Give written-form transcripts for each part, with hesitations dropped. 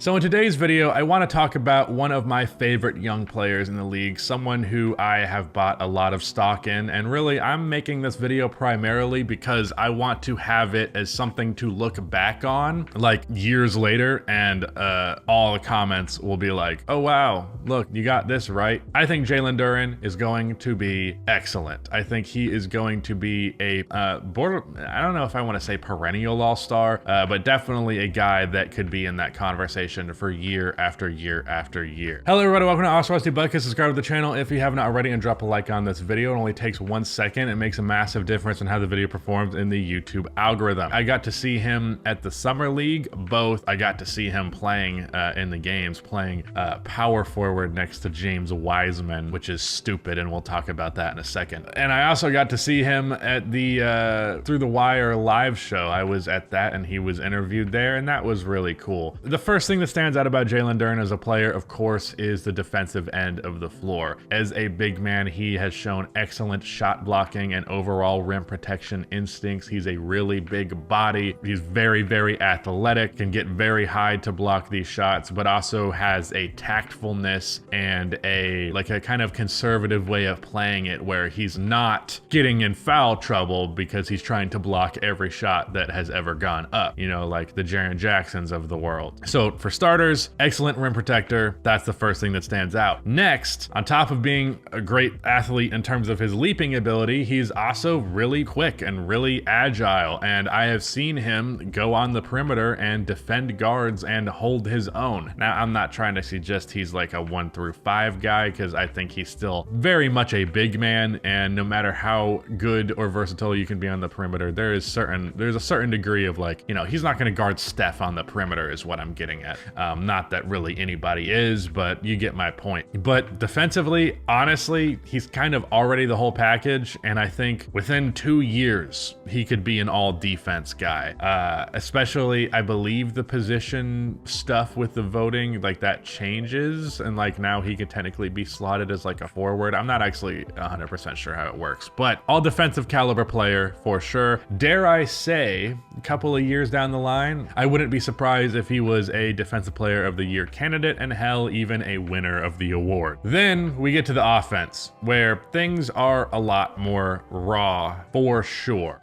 So in today's video, I want to talk about one of my favorite young players in the league, someone who I have bought a lot of stock in, and really I'm making this video primarily because I want to have it as something to look back on like years later, and all the comments will be like, oh wow, look, you got this right. I think Jalen Duren is going to be excellent. I think he is going to be a I don't know if I want to say perennial all-star, but definitely a guy that could be in that conversation for year after year after year. Hello everybody, welcome to Awesome Bucket. Subscribe to the channel if you haven't already and drop a like on this video. It only takes 1 second. It makes a massive difference in how the video performs in the YouTube algorithm. I got to see him at the Summer League, both. I got to see him playing in the games, playing power forward next to James Wiseman, which is stupid, and we'll talk about that in a second. And I also got to see him at the Through the Wire live show. I was at that and he was interviewed there, and that was really cool. The first thing that stands out about Jalen Duren as a player, of course, is the defensive end of the floor. As a big man, he has shown excellent shot blocking and overall rim protection instincts. He's a really big body. He's very, very athletic, can get very high to block these shots, but also has a tactfulness and a kind of conservative way of playing it, where he's not getting in foul trouble because he's trying to block every shot that has ever gone up, you know, like the Jaren Jacksons of the world. So for starters, excellent rim protector. That's the first thing that stands out. Next, on top of being a great athlete in terms of his leaping ability, he's also really quick and really agile. And I have seen him go on the perimeter and defend guards and hold his own. Now, I'm not trying to suggest he's like a 1 through 5 guy, because I think he's still very much a big man. And no matter how good or versatile you can be on the perimeter, there's a certain degree of, like, you know, he's not going to guard Steph on the perimeter is what I'm getting at. Not that really anybody is, but you get my point. But defensively, honestly, he's kind of already the whole package, and I think within 2 years, he could be an all-defense guy. Especially, I believe the position stuff with the voting, like, that changes, and like now he could technically be slotted as like a forward. I'm not actually 100% sure how it works, but all defensive caliber player for sure. Dare I say, a couple of years down the line, I wouldn't be surprised if he was a defensive player of the year candidate, and hell, even a winner of the award. Then we get to the offense, where things are a lot more raw for sure.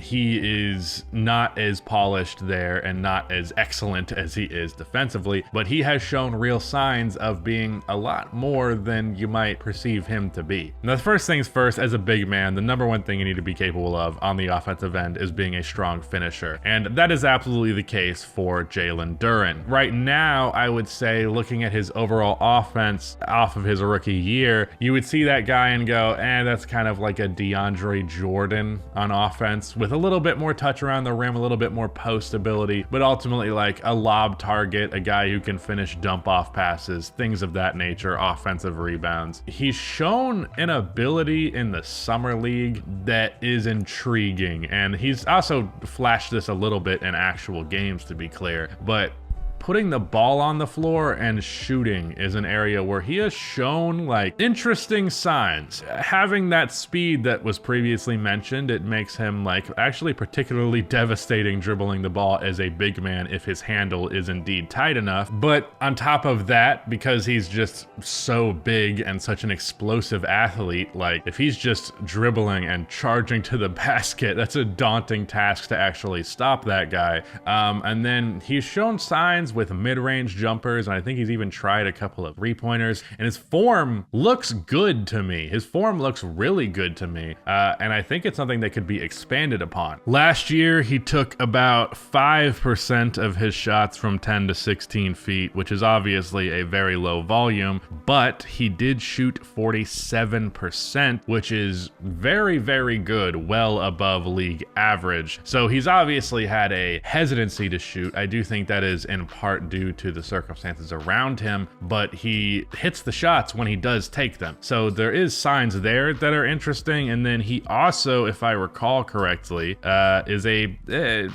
He is not as polished there and not as excellent as he is defensively, but he has shown real signs of being a lot more than you might perceive him to be. Now, the first things first, as a big man, the number one thing you need to be capable of on the offensive end is being a strong finisher. And that is absolutely the case for Jalen Duren. Right now, I would say, looking at his overall offense off of his rookie year, you would see that guy and go, that's kind of like a DeAndre Jordan on offense, with a little bit more touch around the rim, a little bit more post ability, but ultimately like a lob target, a guy who can finish dump off passes, things of that nature, offensive rebounds. He's shown an ability in the Summer League that is intriguing, and he's also flashed this a little bit in actual games, to be clear, but putting the ball on the floor and shooting is an area where he has shown like interesting signs. Having that speed that was previously mentioned, it makes him like actually particularly devastating dribbling the ball as a big man if his handle is indeed tight enough. But on top of that, because he's just so big and such an explosive athlete, like if he's just dribbling and charging to the basket, that's a daunting task to actually stop that guy. And then he's shown signs with mid-range jumpers, and I think he's even tried a couple of three-pointers, and his form looks good to me. His form looks really good to me, and I think it's something that could be expanded upon. Last year, he took about 5% of his shots from 10 to 16 feet, which is obviously a very low volume, but he did shoot 47%, which is very, very good, well above league average. So he's obviously had a hesitancy to shoot. I do think that is in part due to the circumstances around him, but he hits the shots when he does take them. So there is signs there that are interesting. And then he also, if I recall correctly, is a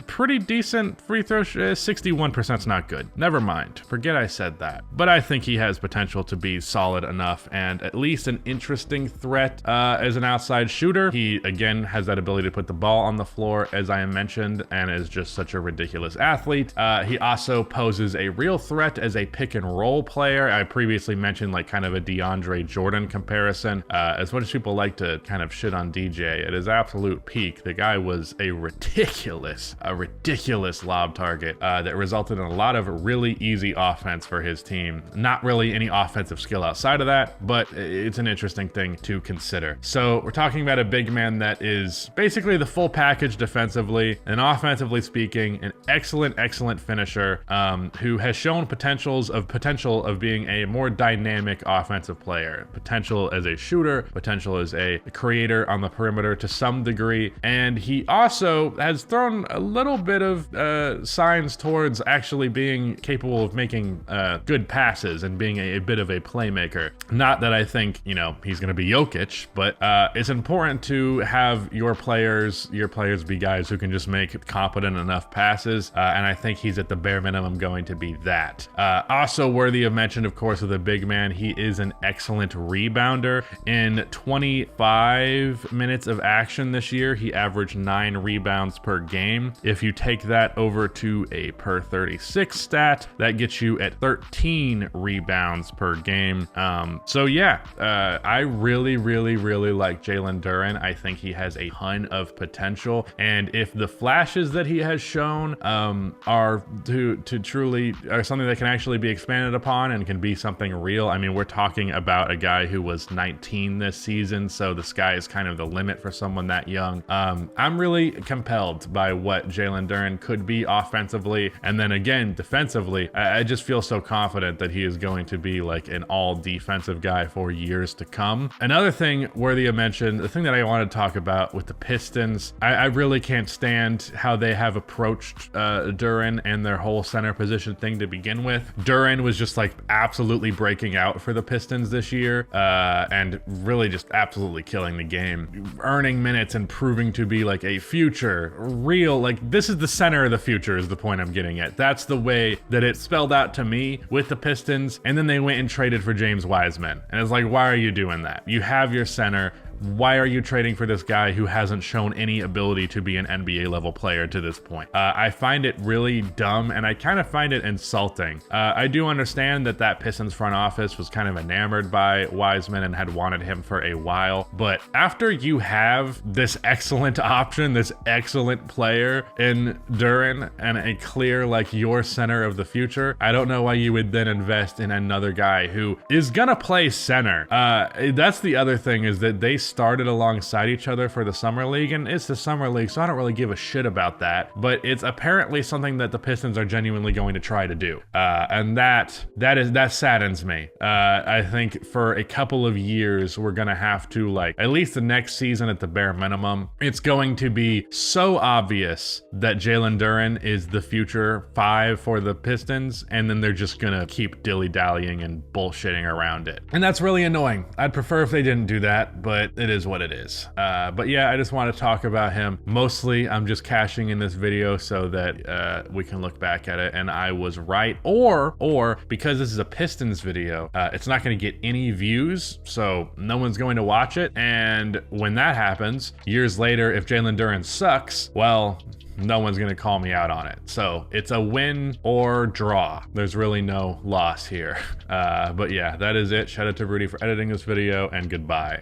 pretty decent free throw. 61% is not good. Never mind. Forget I said that. But I think he has potential to be solid enough and at least an interesting threat as an outside shooter. He, again, has that ability to put the ball on the floor, as I mentioned, and is just such a ridiculous athlete. He also poses poses a real threat as a pick and roll player. I previously mentioned like kind of a DeAndre Jordan comparison. As much as people like to kind of shit on DJ, at his absolute peak, the guy was a ridiculous lob target that resulted in a lot of really easy offense for his team. Not really any offensive skill outside of that, but it's an interesting thing to consider. So we're talking about a big man that is basically the full package defensively and offensively speaking, an excellent finisher who has shown potential of being a more dynamic offensive player, potential as a shooter, potential as a creator on the perimeter to some degree, and he also has thrown a little bit of signs towards actually being capable of making good passes and being a bit of a playmaker. Not that I think, you know, he's going to be Jokic, but it's important to have your players be guys who can just make competent enough passes, and I think he's at the bare minimum going to be that. Also worthy of mention, of course, with a big man, he is an excellent rebounder. In 25 minutes of action this year, he averaged 9 rebounds per game. If you take that over to a per 36 stat, that gets you at 13 rebounds per game. So yeah, I really like Jalen Duren. I think he has a ton of potential, and if the flashes that he has shown are to truly are something that can actually be expanded upon and can be something real. I mean, we're talking about a guy who was 19 this season, so the sky is kind of the limit for someone that young. I'm really compelled by what Jalen Duren could be offensively, and then again defensively. I just feel so confident that he is going to be like an all defensive guy for years to come. Another thing worthy of mention, the thing that I want to talk about with the Pistons, I really can't stand how they have approached Duren and their whole center position thing to begin with. Duren was just like absolutely breaking out for the Pistons this year and really just absolutely killing the game, earning minutes and proving to be like a future real, like this is the center of the future is the point I'm getting at. That's the way that it spelled out to me with the Pistons. And then they went and traded for James Wiseman, and it's like, why are you doing that? You have your center. Why are you trading for this guy who hasn't shown any ability to be an NBA level player to this point? I find it really dumb, and I kind of find it insulting. I do understand that Pistons front office was kind of enamored by Wiseman and had wanted him for a while, but after you have this excellent option, this excellent player in Duren and a clear like your center of the future, I don't know why you would then invest in another guy who is gonna play center. That's the other thing, is that they started alongside each other for the summer league, and it's the summer league, so I don't really give a shit about that, but it's apparently something that the Pistons are genuinely going to try to do, and that saddens me. I think for a couple of years we're gonna have to, like, at least the next season at the bare minimum, it's going to be so obvious that Jalen Duren is the future 5 for the Pistons, and then they're just gonna keep dilly-dallying and bullshitting around it, and that's really annoying. I'd prefer if they didn't do that, but it is what it is. But yeah, I just want to talk about him. Mostly, I'm just cashing in this video so that we can look back at it and I was right, or because this is a Pistons video, it's not going to get any views, so no one's going to watch it. And when that happens, years later, if Jalen Duren sucks, well, no one's going to call me out on it. So it's a win or draw. There's really no loss here. But yeah, that is it. Shout out to Rudy for editing this video, and goodbye.